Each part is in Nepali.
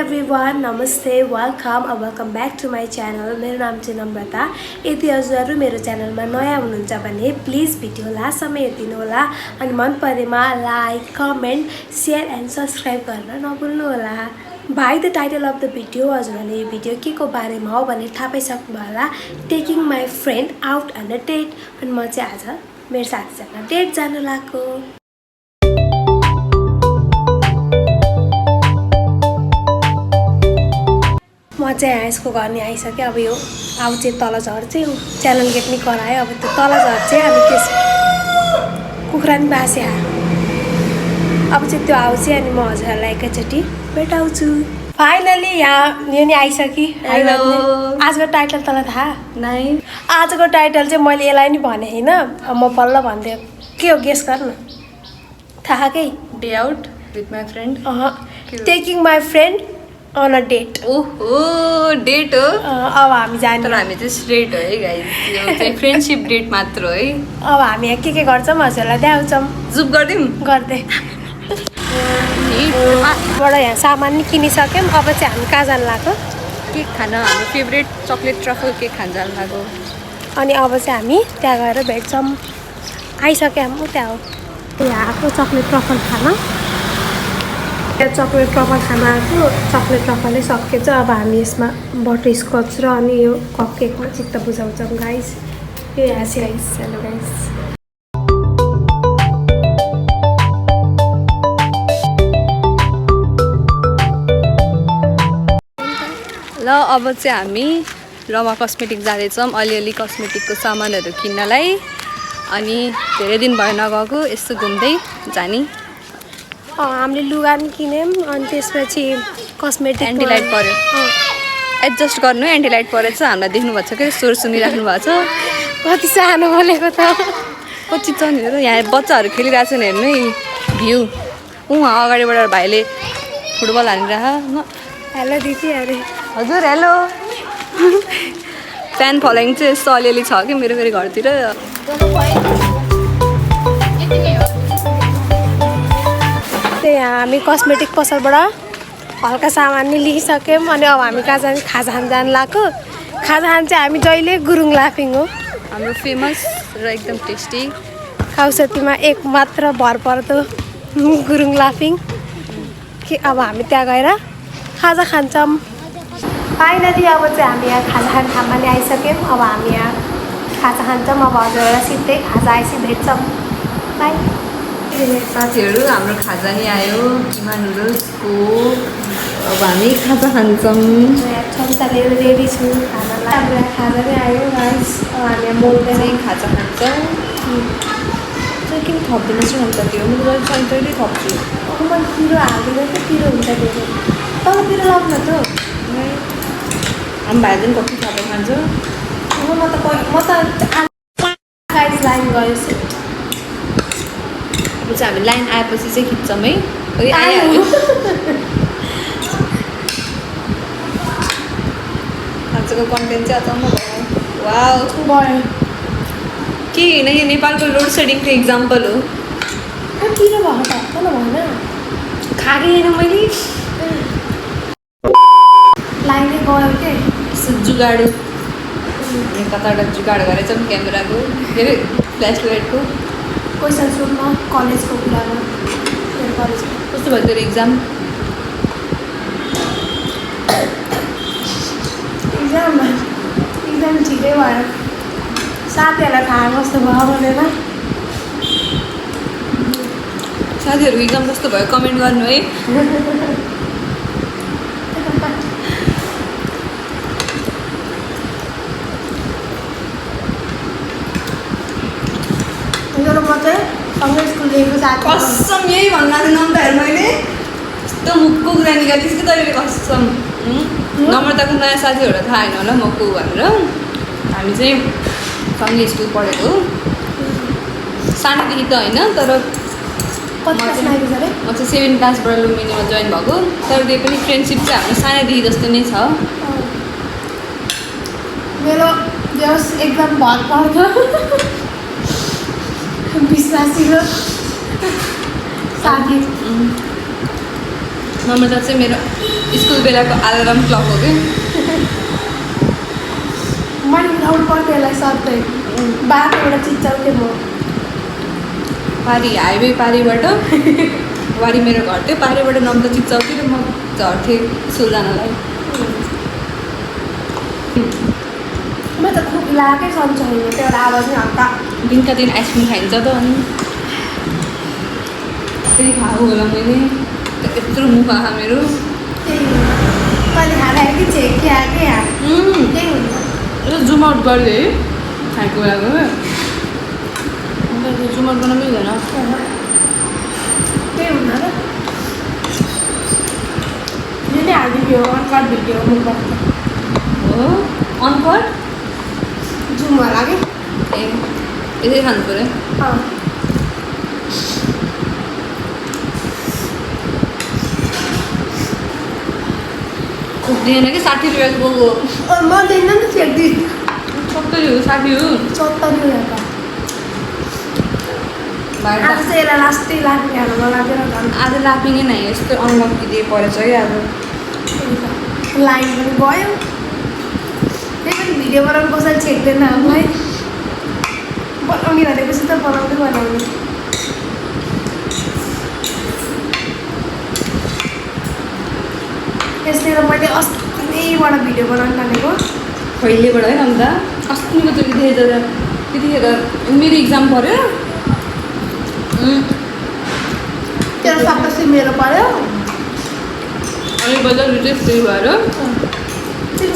everyone, नमस्ते, welcome back to my channel. मेरो नाम चाहिँ नम्रता. यदि हजुरहरु मेरो च्यानलमा नयाँ हुनुहुन्छ भने प्लिज भिडियो लास्टसम्म हेर्दिनु होला अनि मन परेमा like, comment, share and subscribe गर्न नभुल्नु होला. By the title of the video, हजुरहरुले यो भिडियो के को बारेमा हो भन्ने थाहा पाइसक्नु होला. Taking my friend out on a date. अनि म चाहिँ आज मेरो साथीसँग डेट जान लागेको. म चाहिँ यसको घर नि आइसक्यो. अब यो आउ चाहिँ तल झर चाहिँ च्यानल गेट नि करायो. अब त्यो तल झर चाहिँ हामी त्यस कुखुरा नि बास्या. अब चाहिँ त्यो आउ चाहिँ अनि म हजुरहरुलाई एकैचोटी भेटाउँछु. फाइनली यहाँ यो नि आइसकी. आजको टाइटल तँलाई थाहा? नै. आजको टाइटल चाहिँ मैले यसलाई नि भने हैन. म पल्ल भन्दै के हो गेस गर्न. थाहा के? Day out with my friend. Taking my friend on a date. ओहो डेट हो. अब हामी जाने. तर हामी चाहिँ स्ट्रेट हो है गाइस. यो चाहिँ फ्रेन्डशिप डेट मात्र हो है. अब हामी यहाँ के गर्छौँ हजुरलाई देखाउँछौँ. जुप गर्दिम गर्दै. बाट यहाँ सामान नि किनिसक्यौँ. अब चाहिँ हामी कहाँ जानु लाग्यो? केक खान. हाम्रो फेभरेट चक्लेट ट्रफल केक खान जानु लाग्यो. अनि अब चाहिँ हामी त्यहाँ गएर भेट्छौँ. आइसक्यौँ म त्यहाँ हो. यहाँ आएको चक्लेट ट्रफल खान. त्यहाँ चक्लेट ट्रफल खान आएको. चक्लेट ट्रफलै सकेछ. अब हामी यसमा बटर स्कच र अनि यो कप केकमा चित्त बुझाउँछौँ गाइस. यो यहाँ चाहिँ गाइस. Hello guys. ल अब चाहिँ हामी रमा कस्मेटिक जाँदैछौँ अलिअलि कस्मेटिकको सामानहरू किन्नलाई. अनि धेरै दिन भयो नगएको. यस्तो घुम्दै जाने. हामीले लुगा पनि किन्यौँ. अनि त्यसपछि कस्मेटिक एन्टिलाइट पऱ्यो. एडजस्ट गर्नु एन्टिलाइट परेछ. हामीलाई देख्नुभएको छ कि स्वर सुनिराख्नु भएको छ. कति सानो बोलेको त. कति छ नि यहाँ बच्चाहरू खेलिरहेको छन् हेर्नु है. भ्यू उहाँ अगाडिबाट भाइले फुटबल हानिरह. हेलो दिदी. अरे हजुर हेलो. फ्यान फलोइङ चाहिँ यस्तो अलिअलि छ कि मेरो फेरि घरतिर. त्यही हामी कस्मेटिक पसलबाट हल्का सामान नि लिइसक्यौँ. अनि अब हामी कहाँ जाने? खाजा खान जानु लाग्यो. खाजा खान चाहिँ हामी जहिले गुरुङ लाफिङ हो. हाम्रो फेमस र एकदम टेस्टी काउसतीमा एक मात्र भरपर्दो गुरुङ लाफिङ कि अब हामी त्यहाँ गएर खाजा खान्छौँ. फाइनली अब चाहिँ हामी यहाँ खाजा खाने ठाउँमा नि आइसक्यौँ. अब हामी यहाँ खाजा खान्छौँ. अब हजुरहरूलाई सिधै खाजा आएपछि भेट्छौँ. बाई. साथीहरू हाम्रो खाजा नि आयो. किमा नुडल्सको. अब हामी खाजा खान्छौँ. क्षमताले रेडी छु खानालाई. अब यहाँ खाजा नै आयो गाइस. अब हामी यहाँ मोल्दै चाहिँ खाजा खान्छौँ. चाहिँ किन थप्दिनँ छु अन्त त्यो म सैँतैले थप्छु. अब मैले पिरो हाल्दिनँ त. पिरो हुन्छ धेरै. तल पिरो लाग्नु त. हामी भाइदेखि कति खाजा खान्छ. म त गाइस लाइन गएछु. अब चाहिँ हामी लाइन आएपछि चाहिँ खिच्छौँ है. आइहाल्यो. आजको कन्टेन्ट चाहिँ अचम्म भयो. वाउ भयो के होइन यो नेपालको लोड सेडिङको इक्जाम्पल हो. पिरो भयो त. तल भएन. खाएँ होइन मैले. लाइनै गयो के. यस्तो जुगाड कताबाट जुगाड गरेछौँ क्यामेराको के अरे फ्ल्यास लाइटको. क्वेसन सुन्नु कलेजको कुरामा. कलेजको कस्तो भयो तेरो इक्जाम? एकदम ठिकै भयो. साथीहरूलाई थाहा कस्तो भयो भनेर. साथीहरूको इक्जाम कस्तो भयो कमेन्ट गर्नु है. म चाहिँ सँगै स्कुल लिएको साथी. कसम यही भन्नु लाग्यो नम्रताहरू. मैले यस्तो मुखको कुरा निकालिस् कि तैँले. कसम नम्रताको नयाँ साथीहरूलाई थाहा होइन होला म को भनेर. हामी चाहिँ सँगै स्कुल पढेको. सानोदेखि त होइन तर म चाहिँ 7 क्लासबाट लुम्बिनीमा जोइन भएको. तर त्यो पनि फ्रेन्डसिप चाहिँ हाम्रो सानैदेखि जस्तो नै छ. मेरो जस एकदम भरपर्दो विश्वासी साथी. नम्रता चाहिँ मेरो स्कुल बेलाको अलार्म क्लक हो कि मैले उठाउनु पर्थ्यो यसलाई सधैँ बाटोबाट चिच्याउँथेँ म पारी हाइवे पारीबाट वारी मेरो घर थियो पारीबाट नम्रता चिच्याउँथेँ र म झर्थेँ स्कुल जानलाई म त खुब लाकै सन्चो होइन त्यो एउटा आवाज नै हल्का दिनका दिन आइसक्रिम खाइन्छ त अनि फेरि खाएको होला मैले यत्रो मुख आँखा मेरो कहिले खाँदा कि छेकी आएकै त्यही हुन्छ यो जुम आउट गरिदिए है खाएको बेलाको जुम आउट गर्न मिल्दैन त्यही हुन्न र यो नै हालिदियो अनकट भिडियो मुख हो अनकट जुम होला कि ए यसै खानु पऱ्यो दिएन कि 60 रुपियाँको बोको म दिन्न नि फ्याँक्दिन 70 हो 60 हो 70 रुपियाँ आज चाहिँ यसलाई लास्टै लाग्ने खानु नलागेर झन् आज लापिङै नै यस्तो अनलक्की दिए परेछ कि अब लाइन पनि गयो त्यही पनि भिडियो बनाउनु कसैले छेक्दैन हामीलाई बनाउने भनेपछि त बनाउने यसले त मैले अस्ति नैबाट भिडियो बनाउनु थालेको कहिलेबाट है अन्त अस्तिको चोटि देखेर त्यतिखेर मेरो इक्जाम पऱ्यो तेरो सप्तासी मेरो पऱ्यो अनि बजार चाहिँ फ्री भएर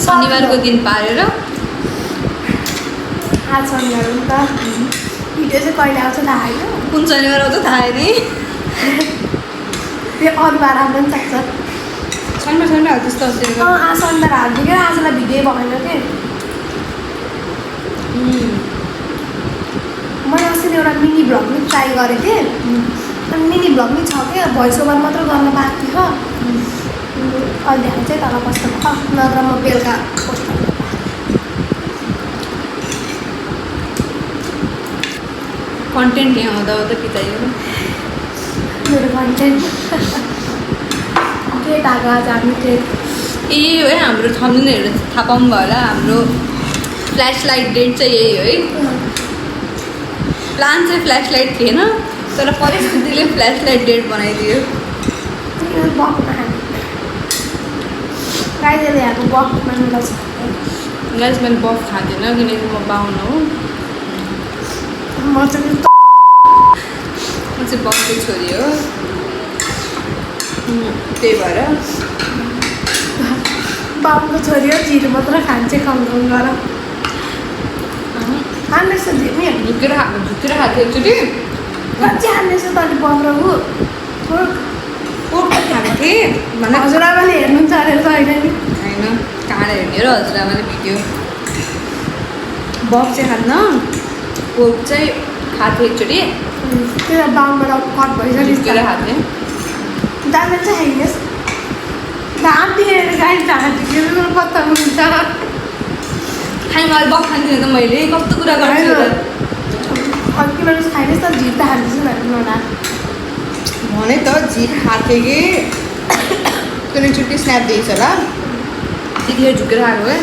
शनिबारको दिन पारेर आज शनिबार हो नि त भिडियो चाहिँ कहिले आउँछ थाहा होइन कुन शनिबार आउँछ थाहा नि त्यो अनुहार आउनु पनि सक्छ शनिबार हाल त्यस्तो अस्ति आज शनिबार हाल्थ्यो क्या आजलाई भिडियो भएन कि मैले अस्ति एउटा मिनी भ्लग पनि ट्राई गरेको थिएँ अनि मिनी भ्लग पनि छ क्या भोइस ओभर मात्र गर्न पाएको थियो अहिले हामी चाहिँ तल कस्तो नत्र म बेलुका पोस्ट कन्टेन्ट यहाँ हुँदा पिताइयो मेरो कन्टेन्ट के धागा जानु थियो यही हो है हाम्रो थम्बनेलहरू थाहा पाउनु भयो होला हाम्रो फ्ल्यास लाइट डेट चाहिँ यही हो है प्लान चाहिँ फ्ल्यास लाइट थिएन तर परिस्थितिले फ्ल्यास लाइट डेट बनाइदियो गाईले यहाँको बफ मान्नुपर्छ गाइस मैले बफ खाँदिनँ किनकि म बाहुन हो म चाहिँ बफकै छोरी हो त्यही भएर बाबुको छोरी हो झिर मात्र खान्छ कम गर खाँदैछ झिर नि झुकेर खाएको एकचोटि कति खाँदैछ तैँले बग्रको पोर्क खाएको थिएँ भने हजुरआमाले हेर्नुहुन्छ अरे होइन नि होइन कहाँ हेर्ने र हजुरआमाले भिडियो बफ चाहिँ खान्न पोर्क चाहिँ खाएको थिएँ एकचोटि त्यो बाउबाट कट भइसक्यो झुकेर खाएको थिएँ दादा चाहिँ खाइदिनुहोस् घाम दिएर गाई ढाँटिदिनु पत्ता हुन्छ खाइ मैले बफ खान्थिनँ त मैले कस्तो कुरा गर्छु किलो खाइनुहोस् त झिर त खाँदैछु नडा भने त झिर खाएको थिएँ कि एकचोटि स्न्याप दिएछ होला त्यतिखेर झुकेर खाएको है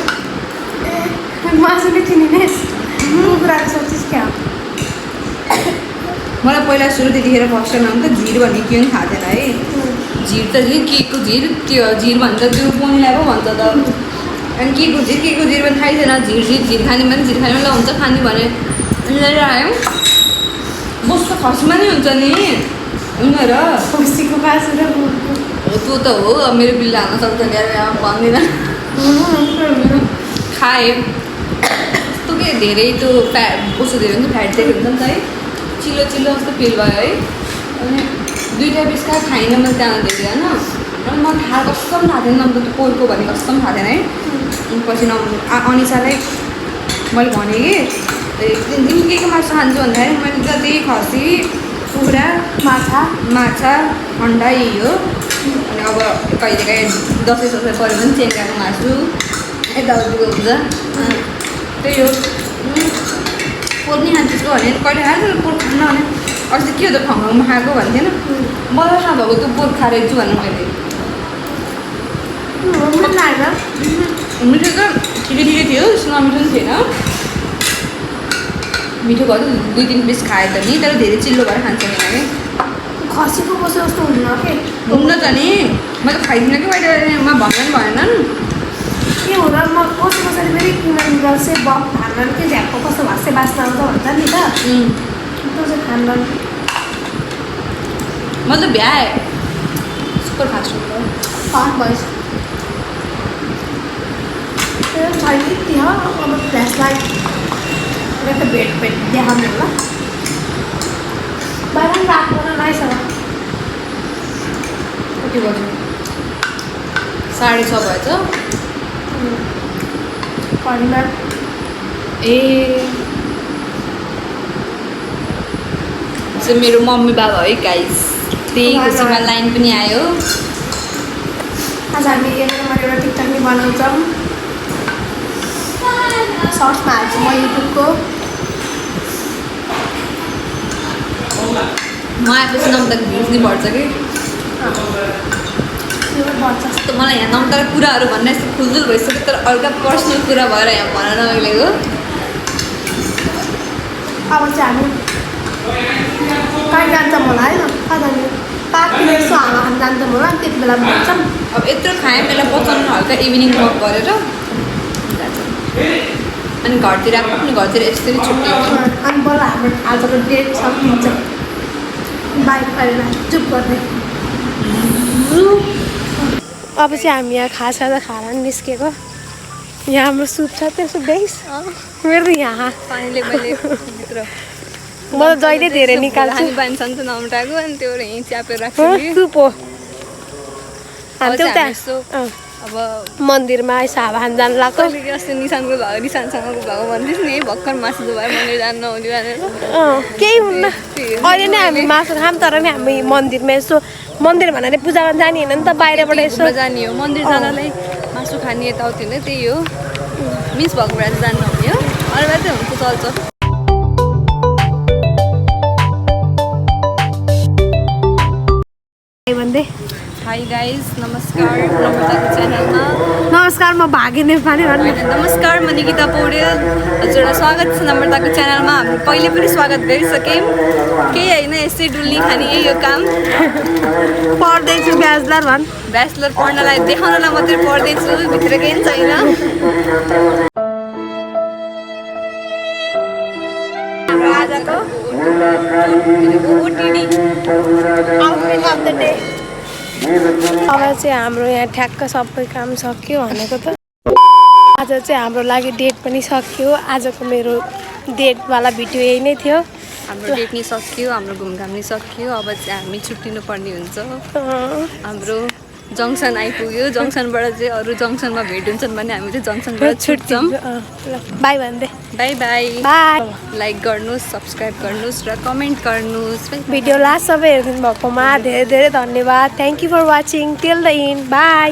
ए मासु नै चिनिनेस् कुखुराको सोचिस् क्या मलाई पहिला सुरु त्यतिखेर फर्स्ट टाइम त झिर भन्ने के पनि थाहा थिएन है झिर त झिर के को झिर त्यो झिर भन्छ त्यो पोनीलाई पो भन्छ त अनि के को झिर पनि थाहै थिएन झिर खाने भने झिर खाने ल हुन्छ खाने भने लिएर आयौँ बस्नु खसीमा नै हुन्छ नि होइन र खुसीको मासु र त्यो त हो मेरो बिल्ला हाल्न सक्छ ल्याएर भन्दिनँ खाएँ यस्तो के धेरै त्यो कस्तो धेरै हुन्छ फ्याट दिएको हुन्छ नि त है चिल्लो जस्तो फिल भयो है अनि 2टा बिस्का खाइनँ मैले त्यहाँ धेरै होइन अनि मलाई थाहा कस्तो पनि थाहा थिएन अन्त त्यो पोलको भन्ने कस्तो पनि थाहा थिएन है अनि पछि अनिसालाई मैले भनेँ कि तिमी के मासु खान्छु भन्दाखेरि मैले जति खसी कुखुरा माछा अन्डा यही हो अनि अब कहिलेकाहीँ दसैँ पऱ्यो भने चेङ्गाको मासु यताउतिको हुन्छ त्यही हो पोर्क नि खान्छस् भने कहिले खान्छ पोर्क खान्न भने अस्ति के हो त खङ्गामा खाएको भन्थेन मलाई थाहा भएको त्यो पोर्क खाएर छु भन्नु मैले खाएन मिठो त ठिकै ठिकै थियो यस्तो नमिठो पनि थिएन मिठो भयो 2-3 पिस खाएँ त नि तर धेरै चिल्लो भएर खान्छ कि खसीको कस्तो जस्तो हुन्न के हुन्न त नि म त खाइदिनँ कि बाहिरमा भन्नु भएनन् के हुँदा म कसरी फेरि किनमेल गर्छ बफ खान्न के झ्यापको कस्तो भाँसे बास्ना आउँछ भन्छ नि त त्यो चाहिँ खान्न मतलब भ्याए सुपर फास्ट फुड भएछ त्यो छैन त्यो अब फ्ल्यासलाई एउटा भेट देखाउने होला बाहिर पनि राख्नु नआइसँग कति बज्यो 6:30 भएछ घडीमा ए चाहिँ मेरो मम्मी बाबा है गाइस त्यही खुसीमा लाइन पनि आयो आज हामी एउटा टिकटक नि बनाउँछौँ सर्ट्समा हाल्छु म युट्युबको म आएपछि नम्ताको भ्युज नि बढ्छ कि त मलाई यहाँ नम्ताको कुराहरू भन्ने यस्तो खुलदुल भइसक्यो तर अर्का पर्सनल कुरा भएर यहाँ भन्न नमिलेको अब चाहिँ हामी कहीँ जान्छौँ होला होइन आज हामी पार्कतिर यसो हावा खान जान्छौँ होला त्यति बेला भन्छौँ अब यत्रो खाएँ बेला बचाउनु हल्का इभिनिङ वक गरेर अनि घरतिर आएको पनि घरतिर यसरी छुट्टी अनि बल्ल हाम्रो आजको डेट सकिन्छ बाइक गरेर चुप गर्ने अब चाहिँ हामी यहाँ खाजा खाएर निस्केको यहाँ हाम्रो सुप छ त्यसो बेस मेरो त यहाँ पानीले मैले भित्र म त जहिले धेरै निकाल्छु बानी सन्चो नउटाएको अनि त्यो यहीँ च्यापेर राख्छु सुप हो हामी त उता अब मन्दिरमा यसो हावा खान जानु लाग्छ अस्ति निशानसँगको भएको भन्दैछ नि भर्खर मासु भयो मन्दिर जानु नहुने भनेर केही हुन्न अहिले नै हामी मासु खाऊँ तर नि हामी मन्दिरमा यसो मन्दिर भन्नाले पूजा गर्न जाने होइन नि त बाहिरबाट यसो जाने हो मन्दिर जानलाई मासु खाने यताउति नै त्यही हो मिस भएको बेला चाहिँ जानु नहुने हो अरू बेला चाहिँ हुन्छ चल्छ भन्दै हाई गाइज नमस्कार नम्रताको च्यानलमा नमस्कार म भागे नेपाली नमस्कार म निकिता पौडेल हजुरलाई स्वागत छ नम्रताको च्यानलमा हामी पहिले पनि स्वागत गरिसक्यौँ केही होइन यस्तै डुल्ली खाने यही हो काम पढ्दैछु ब्याचलर भन् ब्याचलर पढ्नलाई देखाउनलाई मात्रै पढ्दैछु भित्र केही पनि छैन आजको अब चाहिँ हाम्रो यहाँ ठ्याक्क सबै काम सक्यो भनेको त आज चाहिँ हाम्रो लागि डेट पनि सक्यो आजको मेरो डेटवाला भिडियो यही नै थियो हाम्रो डेट नि सक्यो हाम्रो घुमघाम नि सक्यो अब चाहिँ हामी छुट्टिनु पर्ने हुन्छ हाम्रो जङ्सन आइपुग्यो जङ्सनबाट चाहिँ अरू जङ्सनमा भेट हुन्छन् भने हामी चाहिँ जङ्सनबाट छुट्छौँ बाई भन्दै बाई बाई बाई लाइक गर्नुहोस् सब्सक्राइब गर्नुहोस् र कमेन्ट गर्नुहोस् भिडियो लास्टसम्म हेरिदिनु भएकोमा धेरै धेरै धन्यवाद thank you for watching till the end by